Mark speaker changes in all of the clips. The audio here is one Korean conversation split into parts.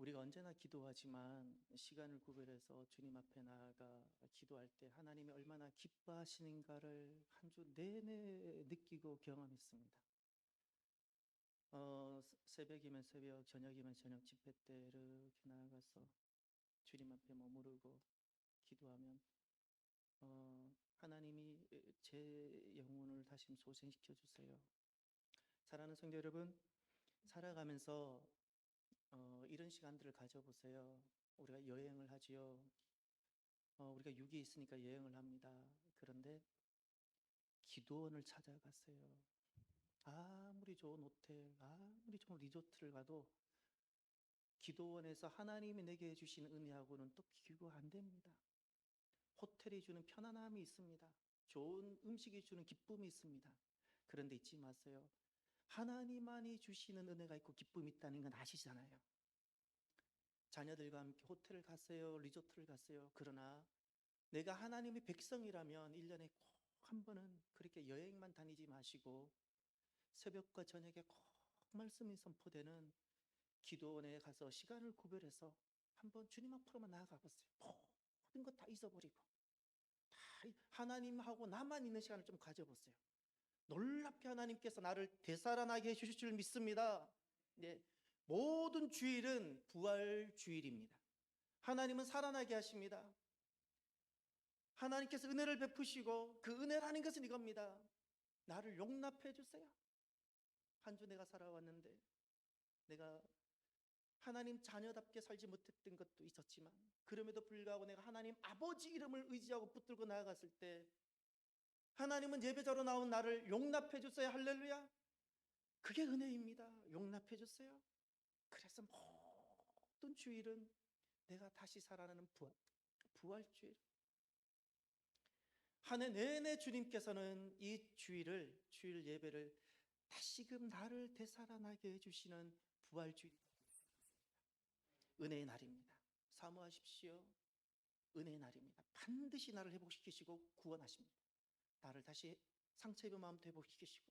Speaker 1: 우리가 언제나 기도하지만 시간을 구별해서 주님 앞에 나아가 기도할 때 하나님이 얼마나 기뻐하시는가를 한 주 내내 느끼고 경험했습니다. 새벽이면 새벽, 저녁이면 저녁 집회 때 이렇게 나아가서 주님 앞에 머무르고 기도하면 하나님이 제 영혼을 다시 소생시켜 주세요. 사랑하는 성도 여러분, 살아가면서 이런 시간들을 가져보세요. 우리가 여행을 하지요. 우리가 육이 있으니까 여행을 합니다. 그런데 기도원을 찾아갔어요. 아무리 좋은 호텔, 아무리 좋은 리조트를 가도 기도원에서 하나님이 내게 해주신 은혜하고는 또 비교가 안 됩니다. 호텔이 주는 편안함이 있습니다. 좋은 음식이 주는 기쁨이 있습니다. 그런데 잊지 마세요. 하나님만이 주시는 은혜가 있고 기쁨이 있다는 건 아시잖아요. 자녀들과 함께 호텔을 갔어요. 리조트를 갔어요. 그러나 내가 하나님의 백성이라면 1년에 꼭 한 번은 그렇게 여행만 다니지 마시고 새벽과 저녁에 꼭 말씀이 선포되는 기도원에 가서 시간을 구별해서 한번 주님 앞으로만 나아가 보세요. 모든 것 다 잊어버리고 다 하나님하고 나만 있는 시간을 좀 가져보세요. 놀랍게 하나님께서 나를 되살아나게 해주실 줄 믿습니다. 네, 모든 주일은 부활 주일입니다. 하나님은 살아나게 하십니다. 하나님께서 은혜를 베푸시고 그 은혜라는 것은 이겁니다. 나를 용납해 주세요. 한 주 내가 살아왔는데 내가 하나님 자녀답게 살지 못했던 것도 있었지만 그럼에도 불구하고 내가 하나님 아버지 이름을 의지하고 붙들고 나아갔을 때 하나님은 예배자로 나온 나를 용납해 주세요. 할렐루야. 그게 은혜입니다. 용납해 주세요. 그래서 모든 주일은 내가 다시 살아나는 부활주일. 한 해 내내 주님께서는 이 주일 예배를 다시금 나를 되살아나게 해주시는 부활주일, 은혜의 날입니다. 사모하십시오. 은혜의 날입니다. 반드시 나를 회복시키시고 구원하십니다. 나를 다시 상처 입은 마음도 회복시키시고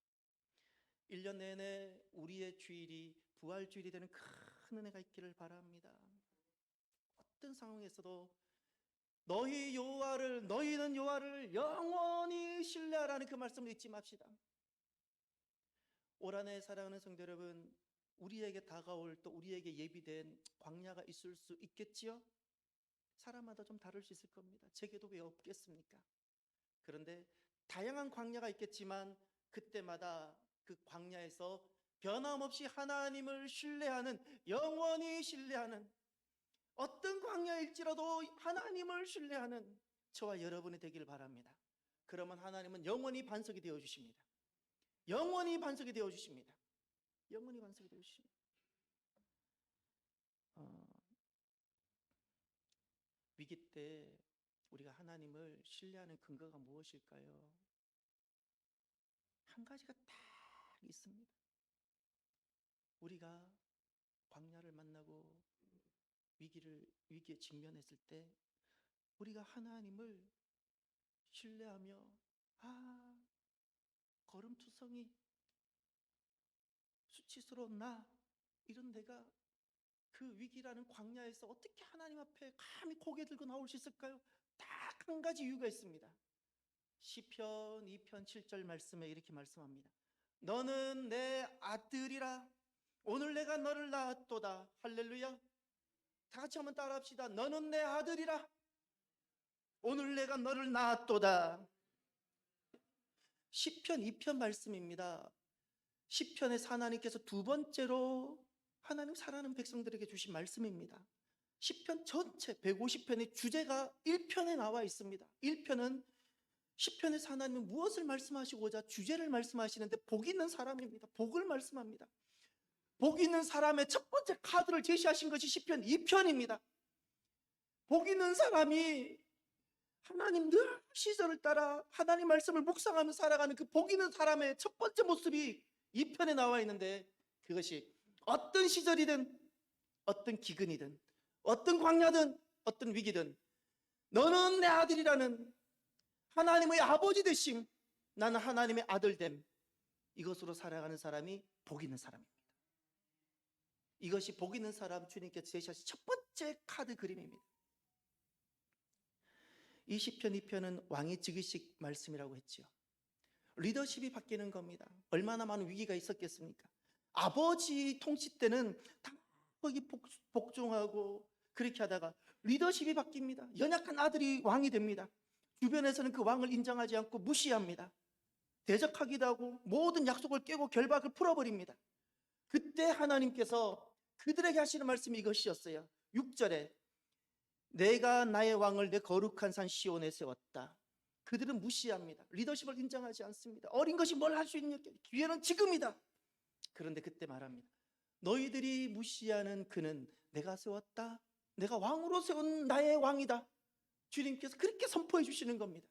Speaker 1: 1년 내내 우리의 주일이 부활주일이 되는 큰 은혜가 있기를 바랍니다. 어떤 상황에서도 너희는 여호와를 영원히 신뢰하라는 그 말씀을 잊지 맙시다. 올 한 해 사랑하는 성도 여러분, 우리에게 다가올 또 우리에게 예비된 광야가 있을 수 있겠지요? 사람마다 좀 다를 수 있을 겁니다. 제게도 왜 없겠습니까? 그런데 다양한 광야가 있겠지만 그때마다 그 광야에서 변함없이 하나님을 신뢰하는, 영원히 신뢰하는, 어떤 광야일지라도 하나님을 신뢰하는 저와 여러분이 되길 바랍니다. 그러면 하나님은 영원히 반석이 되어 주십니다. 영원히 반석이 되어 주십니다. 영원히 반석이 되어 주십니다. 위기 때 우리가 하나님을 신뢰하는 근거가 무엇일까요? 한 가지가 딱 있습니다. 우리가 광야를 만나고 위기에 직면했을 때 우리가 하나님을 신뢰하며 거름투성이 수치스러운 나 이런 내가 그 위기라는 광야에서 어떻게 하나님 앞에 감히 고개 들고 나올 수 있을까요? 딱 한 가지 이유가 있습니다. 시편 2편 7절 말씀에 이렇게 말씀합니다. 너는 내 아들이라 오늘 내가 너를 낳았도다. 할렐루야. 다 같이 한번 따라합시다. 너는 내 아들이라 오늘 내가 너를 낳았도다. 시편 2편 말씀입니다. 시편에서 하나님께서 두 번째로 하나님 사랑하는 백성들에게 주신 말씀입니다. 시편 전체 150편의 주제가 1편에 나와 있습니다. 1편은 시편에서 하나님은 무엇을 말씀하시고자 주제를 말씀하시는데 복 있는 사람입니다. 복을 말씀합니다. 복 있는 사람의 첫 번째 카드를 제시하신 것이 시편 2편입니다. 복 있는 사람이 하나님 늘 시절을 따라 하나님 말씀을 묵상하며 살아가는 그 복 있는 사람의 첫 번째 모습이 2편에 나와 있는데 그것이 어떤 시절이든 어떤 기근이든 어떤 광야든 어떤 위기든 너는 내 아들이라는 하나님의 아버지 되심, 나는 하나님의 아들됨, 이것으로 살아가는 사람이 복 있는 사람입니다. 이것이 복 있는 사람 주님께서 제시하신 첫 번째 카드 그림입니다. 이 시편 2편은 왕의 즉위식 말씀이라고 했죠. 리더십이 바뀌는 겁니다. 얼마나 많은 위기가 있었겠습니까? 아버지 통치 때는 다 거기 복종하고 그렇게 하다가 리더십이 바뀝니다. 연약한 아들이 왕이 됩니다. 주변에서는 그 왕을 인정하지 않고 무시합니다. 대적하기도 하고 모든 약속을 깨고 결박을 풀어버립니다. 그때 하나님께서 그들에게 하시는 말씀이 이것이었어요. 6절에 내가 나의 왕을 내 거룩한 산 시온에 세웠다. 그들은 무시합니다. 리더십을 인정하지 않습니다. 어린 것이 뭘 할 수 있느냐? 기회는 지금이다. 그런데 그때 말합니다. 너희들이 무시하는 그는 내가 세웠다. 내가 왕으로 세운 나의 왕이다. 주님께서 그렇게 선포해 주시는 겁니다.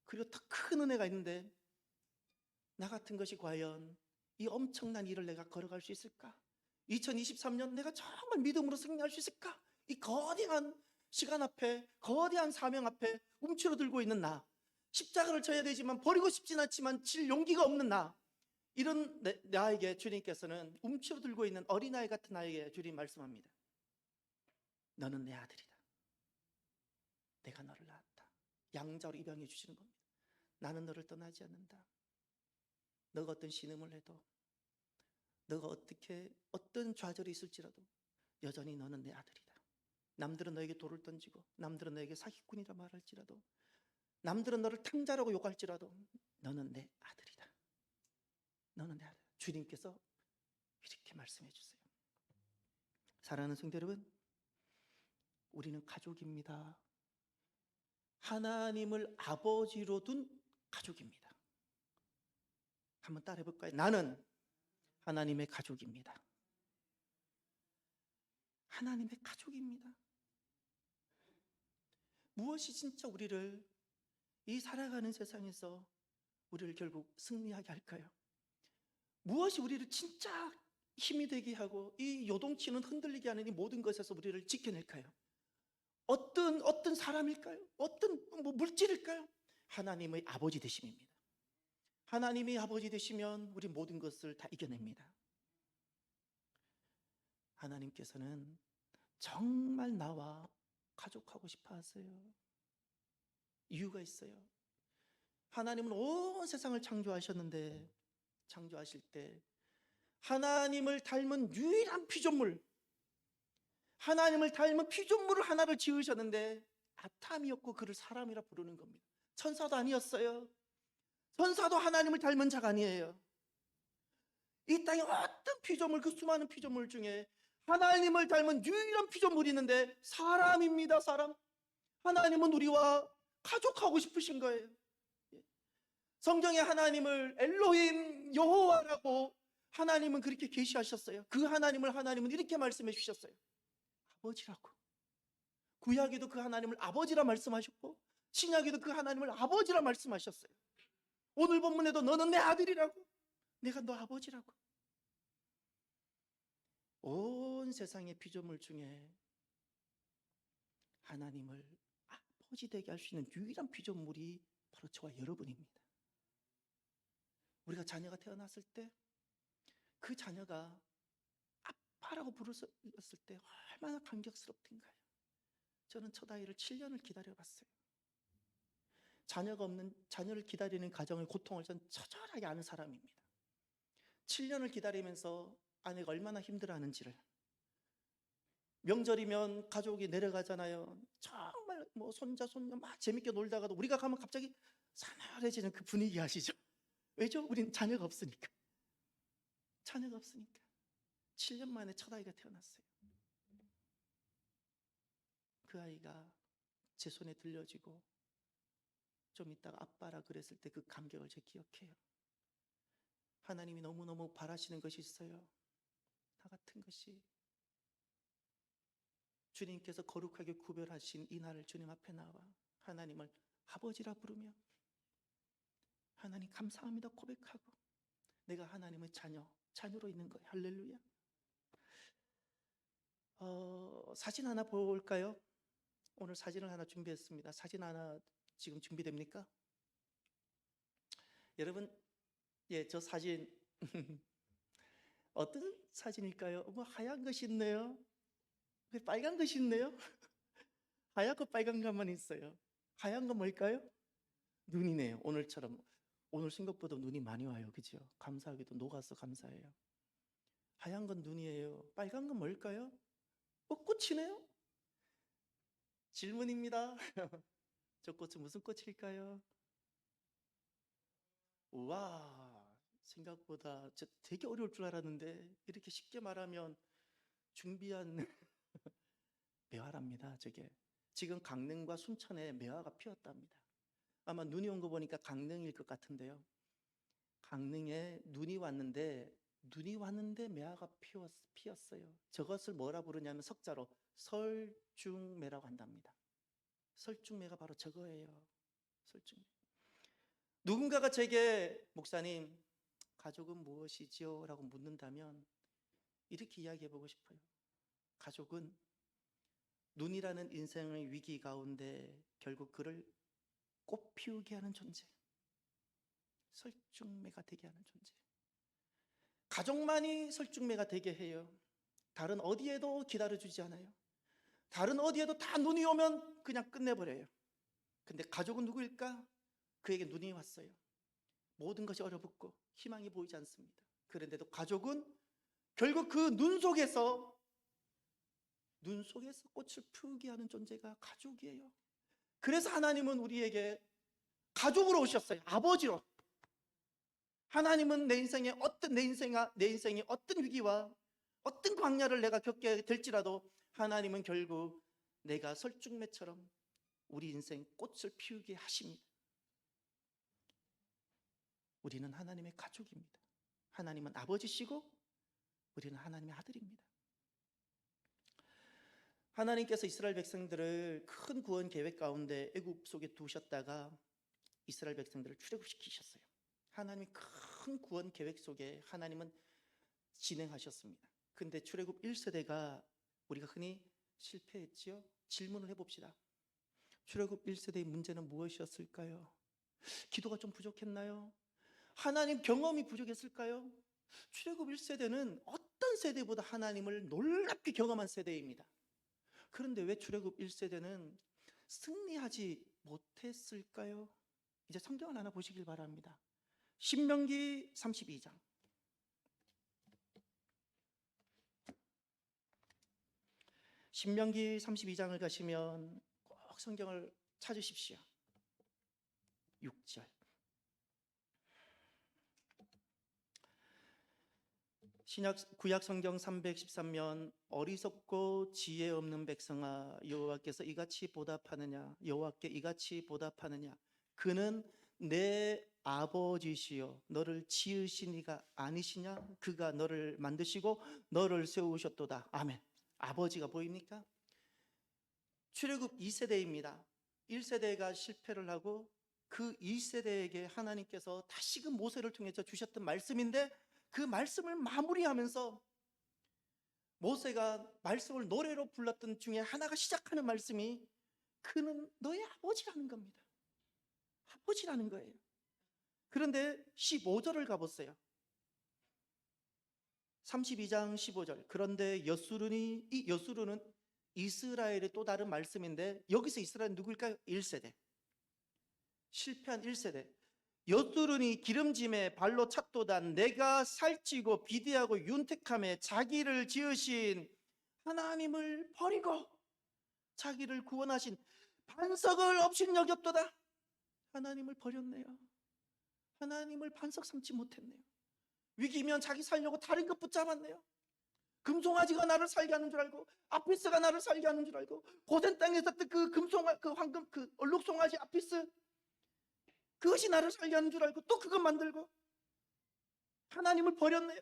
Speaker 1: 그리고 더 큰 은혜가 있는데 나 같은 것이 과연 이 엄청난 일을 내가 걸어갈 수 있을까? 2023년 내가 정말 믿음으로 승리할 수 있을까? 이 거대한 시간 앞에, 거대한 사명 앞에 움츠러들고 있는 나, 십자가를 져야 되지만 버리고 싶진 않지만 질 용기가 없는 나, 이런 나에게 주님께서는 움츠러들고 있는 어린아이 같은 나에게 주님 말씀합니다. 너는 내 아들이다. 내가 너를 낳았다. 양자로 입양해 주시는 겁니다. 나는 너를 떠나지 않는다. 너가 어떤 신음을 해도, 너가 어떤 좌절이 있을지라도 여전히 너는 내 아들이다. 남들은 너에게 돌을 던지고 남들은 너에게 사기꾼이라 말할지라도 남들은 너를 탕자라고 욕할지라도 너는 내 아들이다. 너는 내 아들. 주님께서 이렇게 말씀해 주세요. 사랑하는 성도 여러분, 우리는 가족입니다. 하나님을 아버지로 둔 가족입니다. 한번 따라해 볼까요? 나는 하나님의 가족입니다. 하나님의 가족입니다. 무엇이 진짜 우리를 이 살아가는 세상에서 우리를 결국 승리하게 할까요? 무엇이 우리를 진짜 힘이 되게 하고 이 요동치는 흔들리게 하는 이 모든 것에서 우리를 지켜낼까요? 어떤 사람일까요? 어떤 물질일까요? 하나님의 아버지 되심입니다. 하나님이 아버지 되시면 우리 모든 것을 다 이겨냅니다. 하나님께서는 정말 나와 가족하고 싶어 하세요. 이유가 있어요. 하나님은 온 세상을 창조하셨는데 창조하실 때 하나님을 닮은 유일한 피조물, 하나님을 닮은 피조물을 하나를 지으셨는데 아담이었고 그를 사람이라 부르는 겁니다. 천사도 아니었어요. 천사도 하나님을 닮은 자가 아니에요. 이 땅에 어떤 피조물, 그 수많은 피조물 중에 하나님을 닮은 유일한 피조물이 있는데 사람입니다. 사람. 하나님은 우리와 가족하고 싶으신 거예요. 성경에 하나님을 엘로힘 여호와라고 하나님은 그렇게 계시하셨어요. 그 하나님은 이렇게 말씀해 주셨어요. 아버지라고. 구약에도 그 하나님을 아버지라 말씀하셨고 신약에도 그 하나님을 아버지라 말씀하셨어요. 오늘 본문에도 너는 내 아들이라고, 내가 너 아버지라고. 온 세상의 피조물 중에 하나님을 아버지 되게 할 수 있는 유일한 피조물이 바로 저와 여러분입니다. 우리가 자녀가 태어났을 때 그 자녀가 아빠라고 부르었을 때 얼마나 감격스럽던가요. 저는 첫 아이를 7년을 기다려봤어요. 자녀를 기다리는 가정의 고통을 전 처절하게 아는 사람입니다. 7년을 기다리면서 아내가 얼마나 힘들어하는지를. 명절이면 가족이 내려가잖아요. 정말 손자 손녀 막 재밌게 놀다가도 우리가 가면 갑자기 사나워지는 그 분위기 아시죠? 왜죠? 우린 자녀가 없으니까. 7년 만에 첫 아이가 태어났어요. 그 아이가 제 손에 들려지고 좀 있다가 아빠라 그랬을 때 그 감격을 제가 기억해요. 하나님이 너무너무 바라시는 것이 있어요. 나 같은 것이. 주님께서 거룩하게 구별하신 이 날을 주님 앞에 나와 하나님을 아버지라 부르며 하나님 감사합니다 고백하고 내가 하나님의 자녀로 있는 거예요. 할렐루야. 사진 하나 볼까요? 오늘 사진을 하나 준비했습니다. 사진 하나 지금 준비됩니까? 여러분, 저 사진 어떤 사진일까요? 뭐 하얀 것이 있네요. 빨간 것이 있네요. 하얗고 빨간 것만 있어요. 하얀 건 뭘까요? 눈이네요. 오늘처럼. 오늘 생각보다 눈이 많이 와요. 그죠? 감사하게도 녹아서 감사해요. 하얀 건 눈이에요. 빨간 건 뭘까요? 꽃이네요. 질문입니다. 저 꽃은 무슨 꽃일까요? 우와, 생각보다 저 되게 어려울 줄 알았는데 이렇게 쉽게 말하면 준비한 매화랍니다. 저게 지금 강릉과 순천에 매화가 피었답니다. 아마 눈이 온 거 보니까 강릉일 것 같은데요. 강릉에 눈이 왔는데 매화가 피었어요. 저것을 뭐라 부르냐면 석자로 설중매라고 한답니다. 설중매가 바로 저거예요. 설중매. 누군가가 제게 목사님, 가족은 무엇이지요? 라고 묻는다면 이렇게 이야기해보고 싶어요. 가족은 눈이라는 인생의 위기 가운데 결국 그를 꽃피우게 하는 존재, 설중매가 되게 하는 존재. 가족만이 설중매가 되게 해요. 다른 어디에도 기다려주지 않아요. 다른 어디에도 다 눈이 오면 그냥 끝내버려요. 근데 가족은 누구일까? 그에게 눈이 왔어요. 모든 것이 얼어붙고 희망이 보이지 않습니다. 그런데도 가족은 결국 그 눈 속에서 꽃을 피우게 하는 존재가 가족이에요. 그래서 하나님은 우리에게 가족으로 오셨어요. 아버지로. 하나님은 내 인생이 어떤 위기와 어떤 광야를 내가 겪게 될지라도 하나님은 결국 내가 설중매처럼 우리 인생 꽃을 피우게 하십니다. 우리는 하나님의 가족입니다. 하나님은 아버지시고 우리는 하나님의 아들입니다. 하나님께서 이스라엘 백성들을 큰 구원 계획 가운데 애굽 속에 두셨다가 이스라엘 백성들을 출애굽시키셨어요. 하나님이 큰 구원 계획 속에 하나님은 진행하셨습니다. 근데 출애굽 1세대가 우리가 흔히 실패했지요? 질문을 해봅시다. 출애굽 1세대의 문제는 무엇이었을까요? 기도가 좀 부족했나요? 하나님 경험이 부족했을까요? 출애굽 1세대는 어떤 세대보다 하나님을 놀랍게 경험한 세대입니다. 그런데 왜 출애굽 1세대는 승리하지 못했을까요? 이제 성경을 하나 보시길 바랍니다. 신명기 32장. 신명기 32장을 가시면 꼭 성경을 찾으십시오. 6절. 구약 성경 313면 어리석고 지혜 없는 백성아 여호와께서 이같이 보답하느냐 여호와께 이같이 보답하느냐 그는 내 아버지시요 너를 지으신 이가 아니시냐 그가 너를 만드시고 너를 세우셨도다. 아멘. 아버지가 보입니까? 출애굽 2세대입니다. 1세대가 실패를 하고 그 2세대에게 하나님께서 다시금 모세를 통해서 주셨던 말씀인데 그 말씀을 마무리하면서 모세가 말씀을 노래로 불렀던 중에 하나가 시작하는 말씀이 그는 너의 아버지라는 겁니다. 아버지라는 거예요. 그런데 15절을 가보세요. 32장 15절. 그런데 여수룬은 이스라엘의 또 다른 말씀인데 여기서 이스라엘은 누구일까요? 1세대. 실패한 1세대. 여수룬이 기름짐에 발로 찼도다. 내가 살찌고 비대하고 윤택함에 자기를 지으신 하나님을 버리고 자기를 구원하신 반석을 없인 여겼도다. 하나님을 버렸네요. 하나님을 반석 삼지 못했네요. 위기면 자기 살려고 다른 것 붙잡았네요. 금송아지가 나를 살게 하는 줄 알고 아피스가 나를 살게 하는 줄 알고 고센 땅에 있었던 그 금송아 그 황금 그 얼룩송아지 아피스 그것이 나를 살게 하는 줄 알고 또 그것 만들고 하나님을 버렸네요.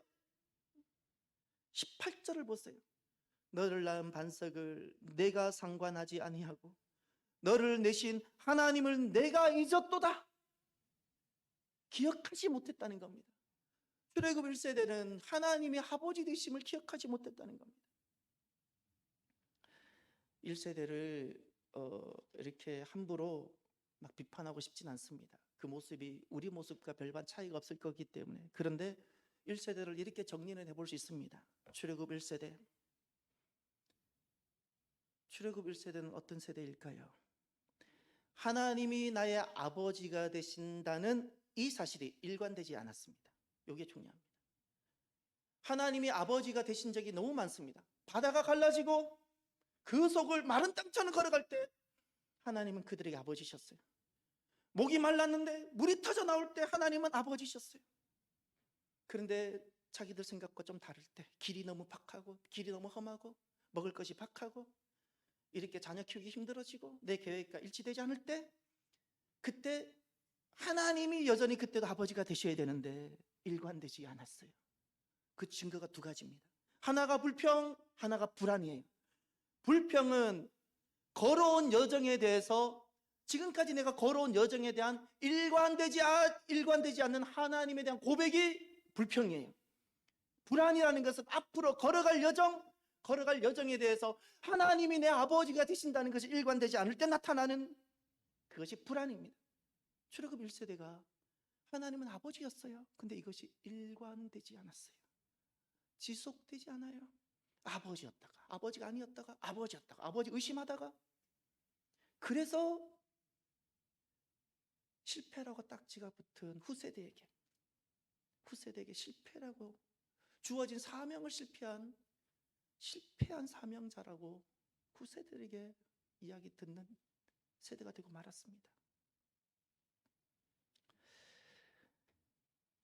Speaker 1: 18절을 보세요. 너를 낳은 반석을 내가 상관하지 아니하고 너를 내신 하나님을 내가 잊었도다. 기억하지 못했다는 겁니다. 출애굽 1세대는 하나님의 아버지 되심을 기억하지 못했다는 겁니다. 1세대를 이렇게 함부로 막 비판하고 싶진 않습니다. 그 모습이 우리 모습과 별반 차이가 없을 거기 때문에. 그런데 1세대를 이렇게 정리를 해볼 수 있습니다. 출애굽 1세대. 출애굽 1세대는 어떤 세대일까요? 하나님이 나의 아버지가 되신다는 이 사실이 일관되지 않았습니다. 이게 중요합니다. 하나님이 아버지가 되신 적이 너무 많습니다. 바다가 갈라지고 그 속을 마른 땅처럼 걸어갈 때 하나님은 그들에게 아버지셨어요. 목이 말랐는데 물이 터져 나올 때 하나님은 아버지셨어요. 그런데 자기들 생각과 좀 다를 때, 길이 너무 박하고 길이 너무 험하고 먹을 것이 박하고 이렇게 자녀 키우기 힘들어지고 내 계획과 일치되지 않을 때, 그때 하나님이 여전히 그때도 아버지가 되셔야 되는데 일관되지 않았어요. 그 증거가 두 가지입니다. 하나가 불평, 하나가 불안이에요. 불평은 걸어온 여정에 대해서, 지금까지 내가 걸어온 여정에 대한 일관되지 않는 하나님에 대한 고백이 불평이에요. 불안이라는 것은 앞으로 걸어갈 여정에 대해서 하나님이 내 아버지가 되신다는 것이 일관되지 않을 때 나타나는 그것이 불안입니다. 출애굽 1세대가 하나님은 아버지였어요. 근데 이것이 일관되지 않았어요. 지속되지 않아요. 아버지였다가 아버지가 아니었다가 아버지였다가 아버지 의심하다가, 그래서 실패라고 딱지가 붙은 후세대에게 실패라고 주어진 사명을 실패한 사명자라고 후세대에게 이야기 듣는 세대가 되고 말았습니다.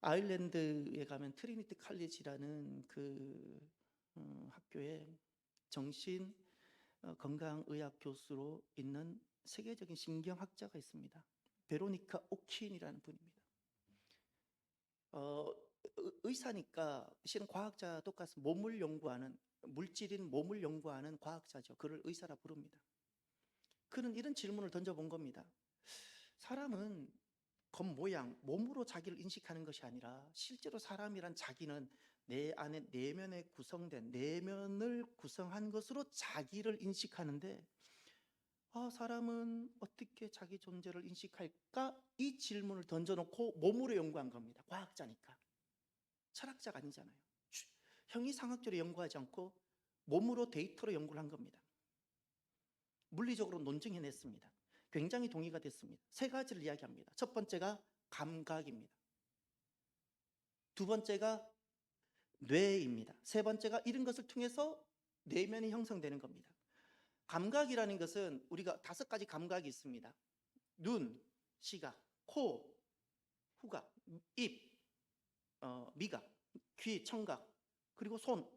Speaker 1: 아일랜드에 가면 트리니티 칼리지라는 그 학교에 정신 건강의학 교수로 있는 세계적인 신경학자가 있습니다. 베로니카 오킨이라는 분입니다. 의사니까 실은 과학자 똑같은 몸을 연구하는, 물질인 몸을 연구하는 과학자죠. 그를 의사라 부릅니다. 그는 이런 질문을 던져본 겁니다. 사람은 겉모양, 몸으로 자기를 인식하는 것이 아니라 실제로 사람이란 자기는 내 안에 내면에 구성된, 내면을 구성한 것으로 자기를 인식하는데, 사람은 어떻게 자기 존재를 인식할까? 이 질문을 던져놓고 몸으로 연구한 겁니다. 과학자니까. 철학자가 아니잖아요. 형이상학적으로 연구하지 않고 몸으로 데이터로 연구를 한 겁니다. 물리적으로 논증해냈습니다. 굉장히 동의가 됐습니다. 세 가지를 이야기합니다. 첫 번째가 감각입니다. 두 번째가 뇌입니다. 세 번째가 이런 것을 통해서 내면이 형성되는 겁니다. 감각이라는 것은 우리가 5가지 감각이 있습니다. 눈, 시각, 코, 후각, 입, 미각, 귀, 청각, 그리고 손,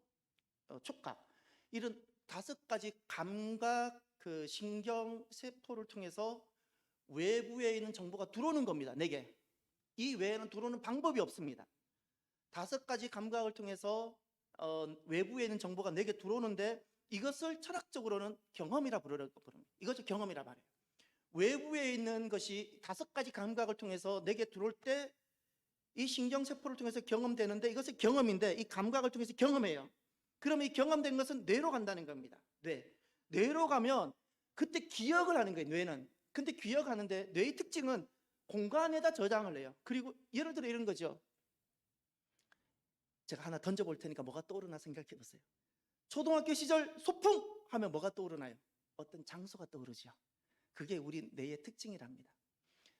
Speaker 1: 촉각, 이런 5가지 감각 그 신경 세포를 통해서 외부에 있는 정보가 들어오는 겁니다. 내게. 이 외에는 들어오는 방법이 없습니다. 5가지 감각을 통해서 외부에 있는 정보가 내게 들어오는데, 이것을 철학적으로는 경험이라 부릅니다. 이것을 경험이라 말해요. 외부에 있는 것이 5가지 감각을 통해서 내게 들어올 때 이 신경세포를 통해서 경험되는데, 이것은 경험인데 이 감각을 통해서 경험해요. 그러면 이 경험된 것은 뇌로 간다는 겁니다. 뇌로 가면 그때 기억을 하는 거예요. 뇌는. 근데 기억하는데 뇌의 특징은 공간에다 저장을 해요. 그리고 예를 들어 이런 거죠. 제가 하나 던져볼 테니까 뭐가 떠오르나 생각해 보세요. 초등학교 시절 소풍 하면 뭐가 떠오르나요? 어떤 장소가 떠오르죠. 그게 우리 뇌의 특징이랍니다.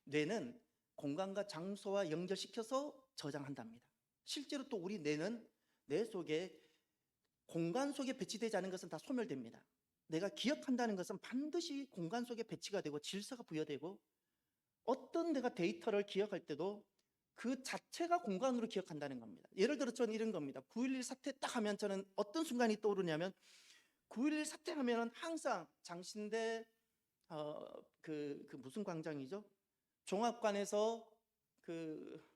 Speaker 1: 뇌는 공간과 장소와 연결시켜서 저장한답니다. 실제로 또 우리 뇌는 뇌 속에 공간 속에 배치되지 않은 것은 다 소멸됩니다. 내가 기억한다는 것은 반드시 공간 속에 배치가 되고 질서가 부여되고, 어떤 내가 데이터를 기억할 때도 그 자체가 공간으로 기억한다는 겁니다. 예를 들어 저는 이런 겁니다. 9.11 사태 딱 하면 저는 어떤 순간이 떠오르냐면, 9.11 사태 하면 항상 장신대 그 무슨 광장이죠? 종합관에서 그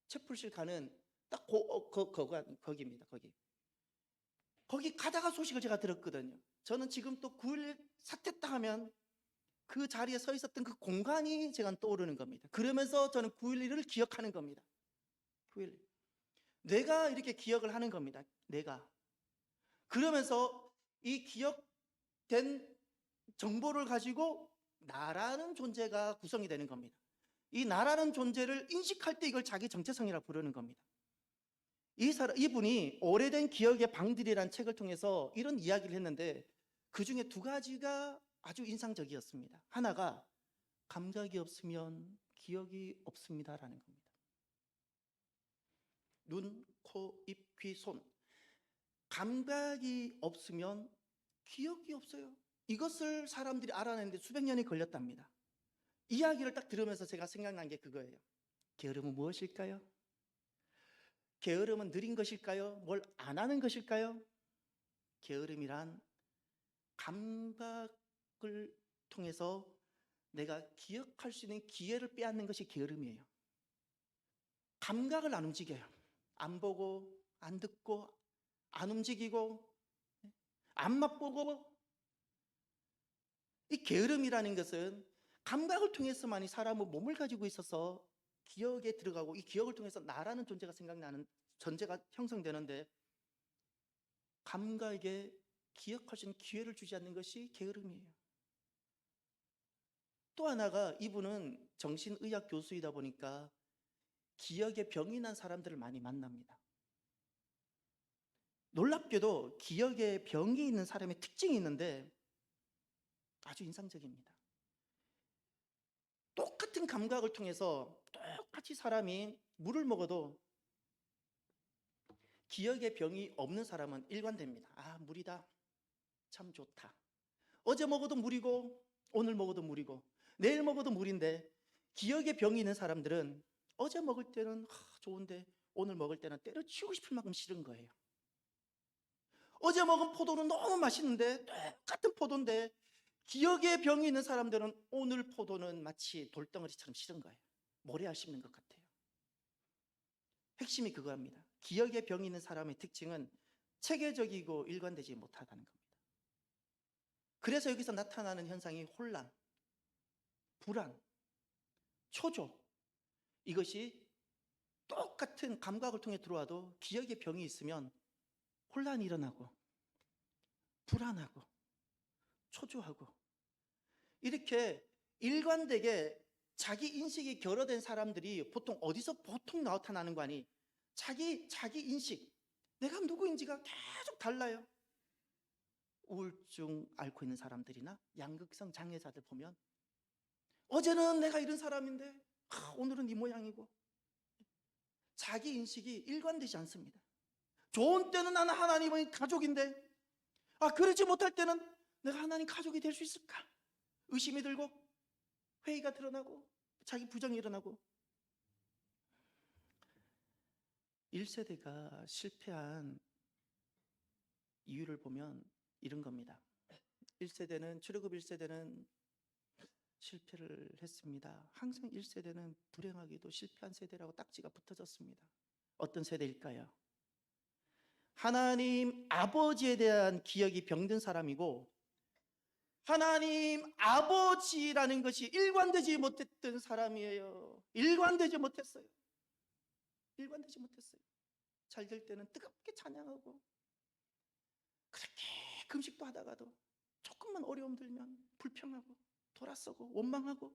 Speaker 1: 채플실 가는 딱 거기입니다. 거기 가다가 소식을 제가 들었거든요. 저는 지금 또 9.11 사태 딱 하면 그 자리에 서 있었던 그 공간이 제가 떠오르는 겁니다. 그러면서 저는 9.11을 기억하는 겁니다. 9.11. 내가 이렇게 기억을 하는 겁니다. 내가. 그러면서 이 기억된 정보를 가지고 나라는 존재가 구성이 되는 겁니다. 이 나라는 존재를 인식할 때 이걸 자기 정체성이라고 부르는 겁니다. 이분이 오래된 기억의 방들이라는 책을 통해서 이런 이야기를 했는데 그 중에 두 가지가 아주 인상적이었습니다. 하나가 감각이 없으면 기억이 없습니다라는 겁니다. 눈, 코, 입, 귀, 손. 감각이 없으면 기억이 없어요. 이것을 사람들이 알아내는데 수백 년이 걸렸답니다. 이야기를 딱 들으면서 제가 생각난 게 그거예요. 게으름은 무엇일까요? 게으름은 느린 것일까요? 뭘 안 하는 것일까요? 게으름이란 감각을 통해서 내가 기억할 수 있는 기회를 빼앗는 것이 게으름이에요. 감각을 안 움직여요. 안 보고, 안 듣고, 안 움직이고, 안 맛보고. 이 게으름이라는 것은 감각을 통해서만이 사람은 몸을 가지고 있어서 기억에 들어가고 이 기억을 통해서 나라는 존재가 생각나는 존재가 형성되는데 감각에 기억할 수 있는 기회를 주지 않는 것이 게으름이에요. 또 하나가 이분은 정신의학 교수이다 보니까 기억에 병이 난 사람들을 많이 만납니다. 놀랍게도 기억에 병이 있는 사람의 특징이 있는데 아주 인상적입니다. 똑같은 감각을 통해서 똑같이 사람이 물을 먹어도 기억에 병이 없는 사람은 일관됩니다. 아, 물이다. 참 좋다. 어제 먹어도 물이고 오늘 먹어도 물이고 내일 먹어도 물인데 기억에 병이 있는 사람들은 어제 먹을 때는 좋은데 오늘 먹을 때는 때려치우고 싶을 만큼 싫은 거예요. 어제 먹은 포도는 너무 맛있는데 똑같은 포도인데 기억에 병이 있는 사람들은 오늘 포도는 마치 돌덩어리처럼 싫은 거예요. 모래알 씹는 것 같아요. 핵심이 그거입니다. 기억에 병이 있는 사람의 특징은 체계적이고 일관되지 못하다는 겁니다. 그래서 여기서 나타나는 현상이 혼란, 불안, 초조. 이것이 똑같은 감각을 통해 들어와도 기억에 병이 있으면 혼란이 일어나고 불안하고 초조하고 이렇게 일관되게 자기 인식이 결여된 사람들이 보통 어디서 보통 나타나는 거 아니? 자기 인식, 내가 누구인지가 계속 달라요. 우울증 앓고 있는 사람들이나 양극성 장애자들 보면 어제는 내가 이런 사람인데 오늘은 이 모양이고 자기 인식이 일관되지 않습니다. 좋은 때는 나는 하나님의 가족인데 그러지 못할 때는 내가 하나님 가족이 될 수 있을까? 의심이 들고 회의가 드러나고 자기 부정이 일어나고 1세대가 실패한 이유를 보면 이런 겁니다. 1세대는 출애굽 1세대는 실패를 했습니다. 항상 1세대는 불행하게도 실패한 세대라고 딱지가 붙어졌습니다. 어떤 세대일까요? 하나님 아버지에 대한 기억이 병든 사람이고 하나님 아버지라는 것이 일관되지 못했던 사람이에요. 일관되지 못했어요. 잘 될 때는 뜨겁게 찬양하고 그렇게 금식도 하다가도 조금만 어려움 들면 불평하고 돌아서고 원망하고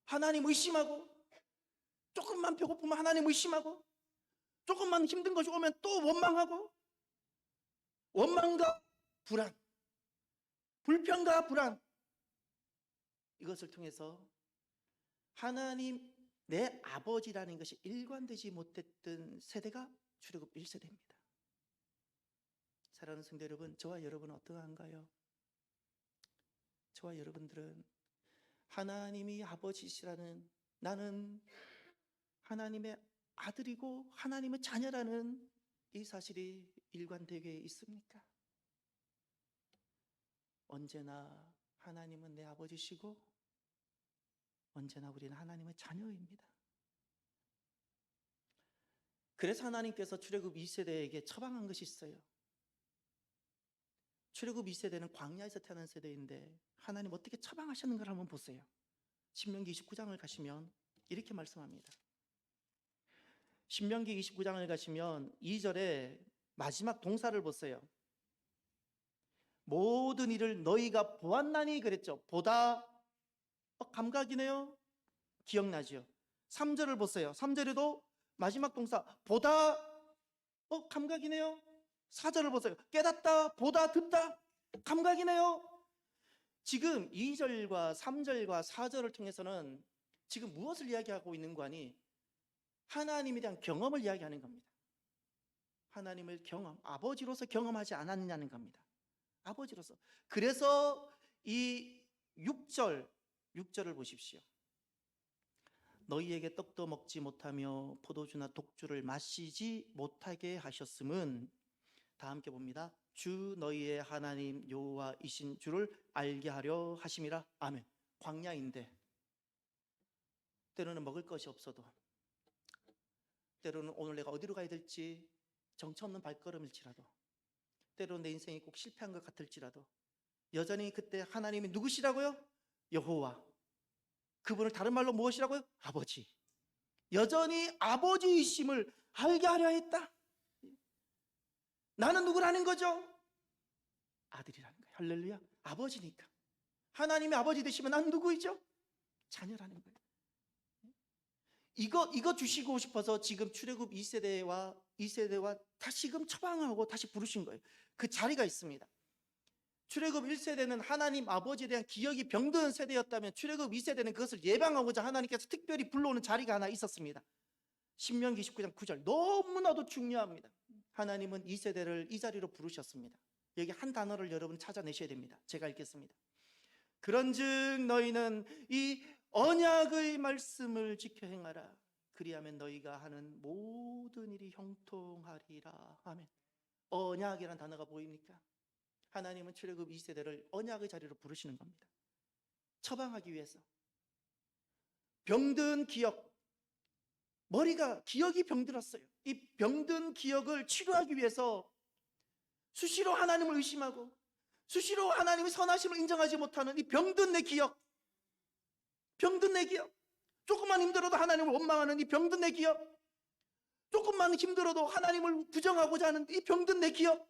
Speaker 1: 하나님 의심하고 조금만 배고프면 하나님 의심하고 조금만 힘든 것이 오면 또 원망하고 원망과 불안, 불평과 불안 이것을 통해서 하나님 내 아버지라는 것이 일관되지 못했던 세대가 출애굽 1세대입니다. 사랑하는 성도 여러분, 저와 여러분은 어떠한가요? 저와 여러분들은 하나님이 아버지시라는 나는 하나님의 아들이고 하나님의 자녀라는 이 사실이 일관되게 있습니까? 언제나 하나님은 내 아버지시고 언제나 우리는 하나님의 자녀입니다. 그래서 하나님께서 출애굽 2세대에게 처방한 것이 있어요. 출애굽 2세대는 광야에서 태어난 세대인데 하나님 어떻게 처방하셨는가를 한번 보세요. 신명기 29장을 가시면 이렇게 말씀합니다. 신명기 29장을 가시면 2절에 마지막 동사를 보세요. 모든 일을 너희가 보았나니 그랬죠. 보다 감각이네요. 기억나죠? 3절을 보세요. 3절에도 마지막 동사 보다, 감각이네요. 4절을 보세요. 깨닫다, 보다, 듣다, 감각이네요. 지금 2절과 3절과 4절을 통해서는 지금 무엇을 이야기하고 있는 거니? 하나님에 대한 경험을 이야기하는 겁니다. 하나님을 아버지로서 경험하지 않았느냐는 겁니다. 아버지로서. 그래서 이 6절을 보십시오. 너희에게 떡도 먹지 못하며 포도주나 독주를 마시지 못하게 하셨음은, 다 함께 봅니다. 주 너희의 하나님 여호와이신 주를 알게 하려 하심이라. 아멘. 광야인데 때로는 먹을 것이 없어도, 때로는 오늘 내가 어디로 가야 될지 정처 없는 발걸음일지라도, 때로는 내 인생이 꼭 실패한 것 같을지라도 여전히 그때 하나님이 누구시라고요? 여호와. 그분을 다른 말로 무엇이라고요? 아버지. 여전히 아버지이심을 알게 하려 했다. 나는 누구라는 거죠? 아들이라는 거예요. 할렐루야. 아버지니까. 하나님의 아버지 되시면 난 누구이죠? 자녀라는 거예요. 이거 주시고 싶어서 지금 출애굽 2세대와 다시금 처방하고 다시 부르신 거예요. 그 자리가 있습니다. 출애굽 1세대는 하나님 아버지에 대한 기억이 병든 세대였다면, 출애굽 2세대는 그것을 예방하고자 하나님께서 특별히 불러오는 자리가 하나 있었습니다. 신명기 19장 9절 너무나도 중요합니다. 하나님은 2세대를 이 자리로 부르셨습니다. 여기 한 단어를 여러분 찾아내셔야 됩니다. 제가 읽겠습니다. 그런즉 너희는 이 언약의 말씀을 지켜 행하라. 그리하면 너희가 하는 모든 일이 형통하리라. 아멘. 언약이라는 단어가 보입니까? 하나님은 출애굽 2세대를 언약의 자리로 부르시는 겁니다. 처방하기 위해서. 병든 기억, 기억이 병들었어요. 이 병든 기억을 치료하기 위해서 수시로 하나님을 의심하고 수시로 하나님의 선하심을 인정하지 못하는 이 병든 내 기억, 조금만 힘들어도 하나님을 원망하는 이 병든 내 기억, 조금만 힘들어도 하나님을 부정하고자 하는 이 병든 내 기억,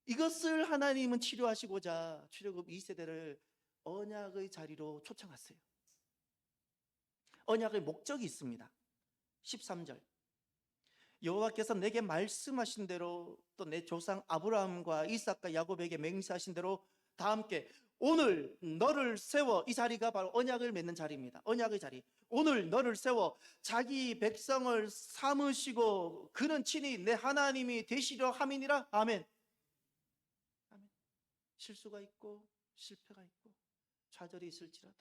Speaker 1: 이것을 하나님은 치료하시고자 출애굽 2세대를 언약의 자리로 초청하세요. 언약의 목적이 있습니다. 13절 여호와께서 내게 말씀하신 대로, 또 내 조상 아브라함과 이삭과 야곱에게 맹세하신 대로, 다 함께 오늘 너를 세워. 이 자리가 바로 언약을 맺는 자리입니다. 언약의 자리. 오늘 너를 세워 자기 백성을 삼으시고 그는 친히 내 하나님이 되시려 함이니라. 아멘. 아멘. 실수가 있고 실패가 있고 좌절이 있을지라도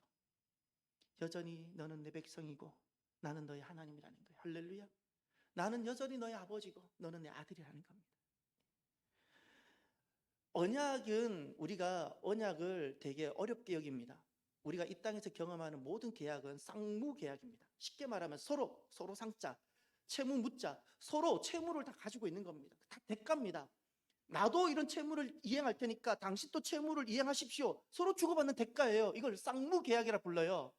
Speaker 1: 여전히 너는 내 백성이고 나는 너의 하나님이라는 거예요. 할렐루야. 나는 여전히 너의 아버지고 너는 내 아들이라는 겁니다. 언약은, 우리가 언약을 되게 어렵게 여깁니다. 우리가 이 땅에서 경험하는 모든 계약은 쌍무 계약입니다. 쉽게 말하면 서로 상자, 채무 묻자, 서로 채무를 다 가지고 있는 겁니다. 다 대가입니다. 나도 이런 채무를 이행할 테니까 당신도 채무를 이행하십시오. 서로 주고받는 대가예요. 이걸 쌍무 계약이라 불러요.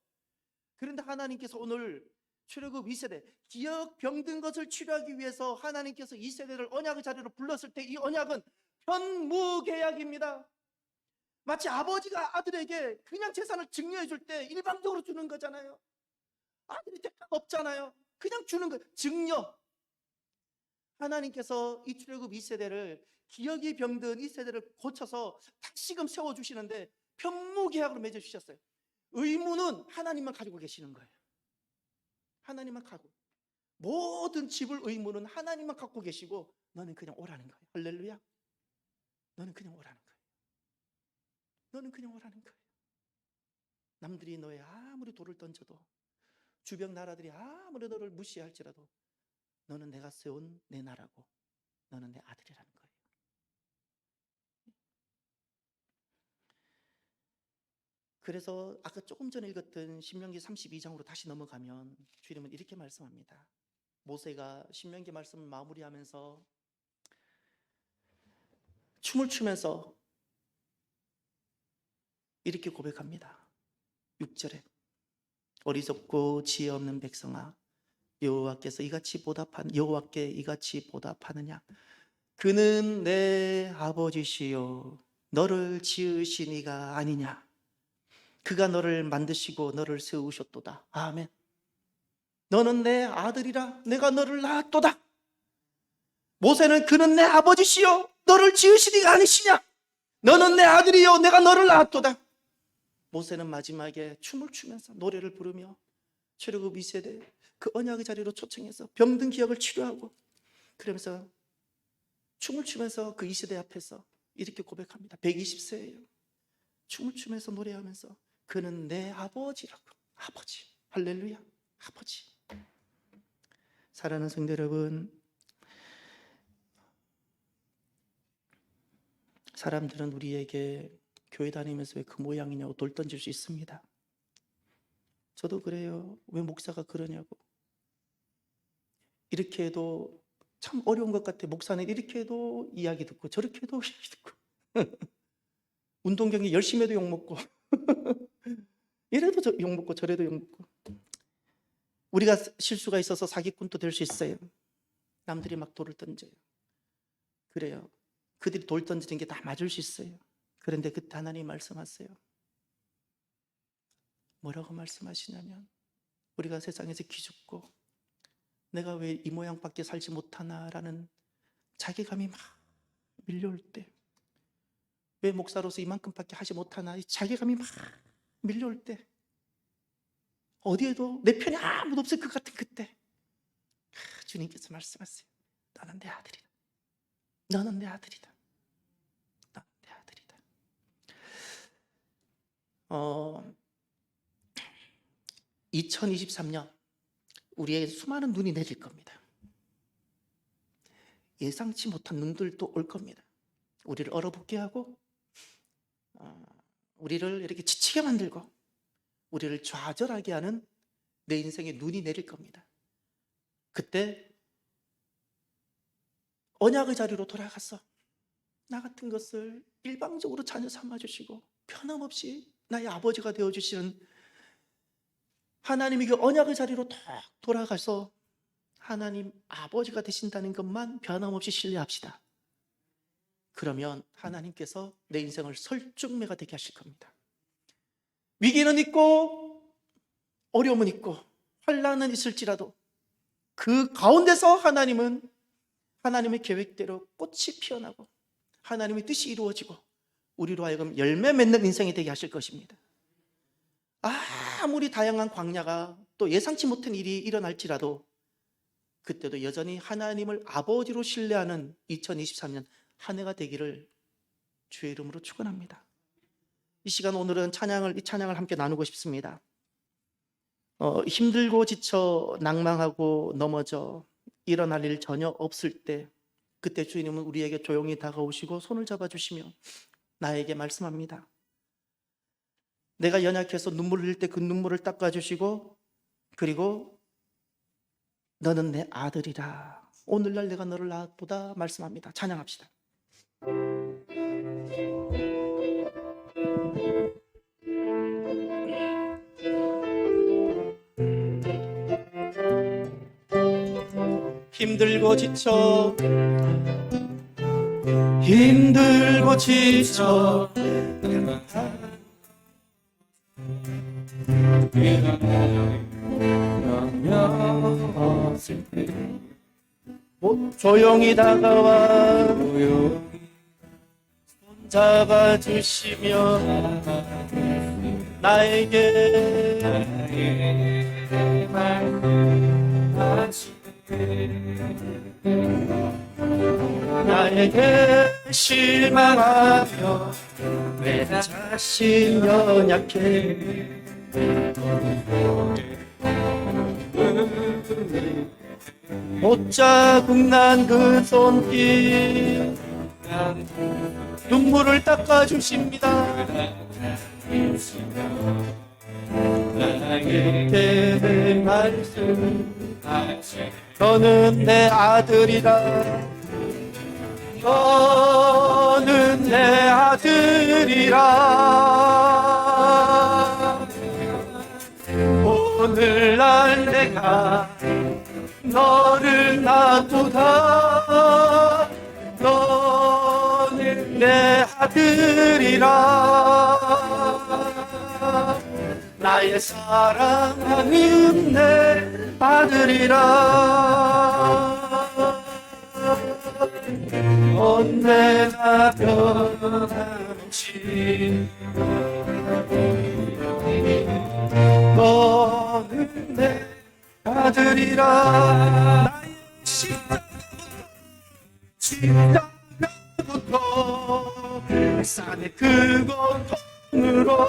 Speaker 1: 그런데 하나님께서 오늘 출애굽 2세대 기억 병든 것을 치료하기 위해서 하나님께서 2세대를 언약의 자리로 불렀을 때 이 언약은 현무계약입니다. 마치 아버지가 아들에게 그냥 재산을 증여해 줄 때 일방적으로 주는 거잖아요. 아들이 대가가 없잖아요. 그냥 주는 거예요. 증여. 하나님께서 이 출애굽 2세대를, 기억이 병든 2세대를 고쳐서 다시금 세워주시는데 편무계약으로 맺어주셨어요. 의무는 하나님만 가지고 계시는 거예요. 하나님만 가고, 모든 집을 의무는 하나님만 갖고 계시고 너는 그냥 오라는 거예요. 할렐루야. 너는 그냥 오라는 거예요. 너는 그냥 오라는 거예요. 남들이 너에 아무리 돌을 던져도, 주변 나라들이 아무리 너를 무시할지라도 너는 내가 세운 내 나라고 너는 내 아들이라는 거예요. 그래서 아까 조금 전에 읽었던 신명기 32장으로 다시 넘어가면 주님은 이렇게 말씀합니다. 모세가 신명기 말씀을 마무리하면서 춤을 추면서 이렇게 고백합니다. 6절에 어리석고 지혜 없는 백성아, 여호와께 이같이 보답하느냐? 그는 내 아버지시요 너를 지으신 이가 아니냐? 그가 너를 만드시고 너를 세우셨도다. 아멘. 너는 내 아들이라 내가 너를 낳았도다. 모세는 그는 내 아버지시요 너를 지으신 이가 아니시냐? 너는 내 아들이요 내가 너를 낳았도다. 모세는 마지막에 춤을 추면서 노래를 부르며 출애굽 2세대 그 언약의 자리로 초청해서 병든 기억을 치료하고 그러면서 춤을 추면서 그 2세대 앞에서 이렇게 고백합니다. 120세예요. 춤을 추면서 노래하면서 그는 내 아버지라고. 아버지. 할렐루야. 아버지. 사랑하는 성도 여러분, 사람들은 우리에게 교회 다니면서 왜 그 모양이냐고 돌 던질 수 있습니다. 저도 그래요. 왜 목사가 그러냐고. 이렇게 해도 참 어려운 것 같아. 목사는 이렇게 해도 이야기 듣고 저렇게 해도 이야기 듣고 운동 경기 열심히 해도 욕먹고 이래도 욕먹고 저래도 욕먹고. 우리가 실수가 있어서 사기꾼도 될 수 있어요. 남들이 막 돌을 던져요. 그래요. 그들이 돌 던지는 게 다 맞을 수 있어요. 그런데 그때 하나님 말씀하세요. 뭐라고 말씀하시냐면 우리가 세상에서 기죽고 내가 왜 이 모양밖에 살지 못하나라는 자괴감이 막 밀려올 때, 왜 목사로서 이만큼밖에 하지 못하나 이 자괴감이 막 밀려올 때, 어디에도 내 편이 아무도 없을 것 같은 그때 주님께서 말씀하세요. 너는 내 아들이다. 너는 내 아들이다. 너는 내 아들이다. 2023년 우리에게 수많은 눈이 내릴 겁니다. 예상치 못한 눈들도 올 겁니다. 우리를 얼어붙게 하고 우리를 이렇게 지치게 만들고 우리를 좌절하게 하는 내 인생에 눈이 내릴 겁니다. 그때 언약의 자리로 돌아가서 나 같은 것을 일방적으로 자녀 삼아주시고 변함없이 나의 아버지가 되어주시는 하나님이 그 언약의 자리로 딱 돌아가서 하나님 아버지가 되신다는 것만 변함없이 신뢰합시다. 그러면 하나님께서 내 인생을 설중매가 되게 하실 겁니다. 위기는 있고 어려움은 있고 환난은 있을지라도 그 가운데서 하나님은 하나님의 계획대로 꽃이 피어나고 하나님의 뜻이 이루어지고 우리로 하여금 열매 맺는 인생이 되게 하실 것입니다. 아무리 다양한 광야가 또 예상치 못한 일이 일어날지라도 그때도 여전히 하나님을 아버지로 신뢰하는 2023년 한 해가 되기를 주의 이름으로 축원합니다. 이 시간 오늘은 이 찬양을 함께 나누고 싶습니다. 힘들고 지쳐 낭망하고 넘어져 일어날 일 전혀 없을 때 그때 주님은 우리에게 조용히 다가오시고 손을 잡아주시며 나에게 말씀합니다. 내가 연약해서 눈물을 흘릴 때 그 눈물을 닦아주시고 그리고 너는 내 아들이라 오늘날 내가 너를 낳았도다 말씀합니다. 찬양합시다. 힘들고 지쳐 조용히 다가와 손 잡아주시며 나에게 실망하며 내 자신 연약해 못자국 난 그 손길 눈물을 닦아주십니다. 나에게 말씀 너는 내 아들이라 너는 내 아들이라 오늘날 내가 너를 낳았도다 너는 내 아들이라 나의 사랑하는 내 아들이라. 언제나 변함없이 너는 내 아들이라. 나의 십자가부터 산의 그 고통으로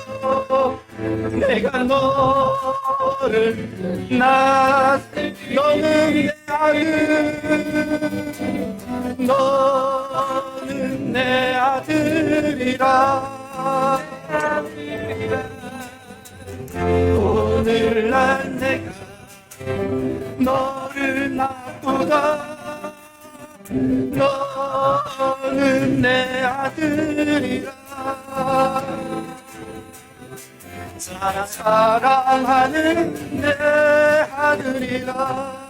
Speaker 1: 내가 너를 너는 내 아들, 너는 내 아들이라. 오늘날 내가 너를 놔두다. 너는 내 아들이라. 사랑하는 내 아들이라.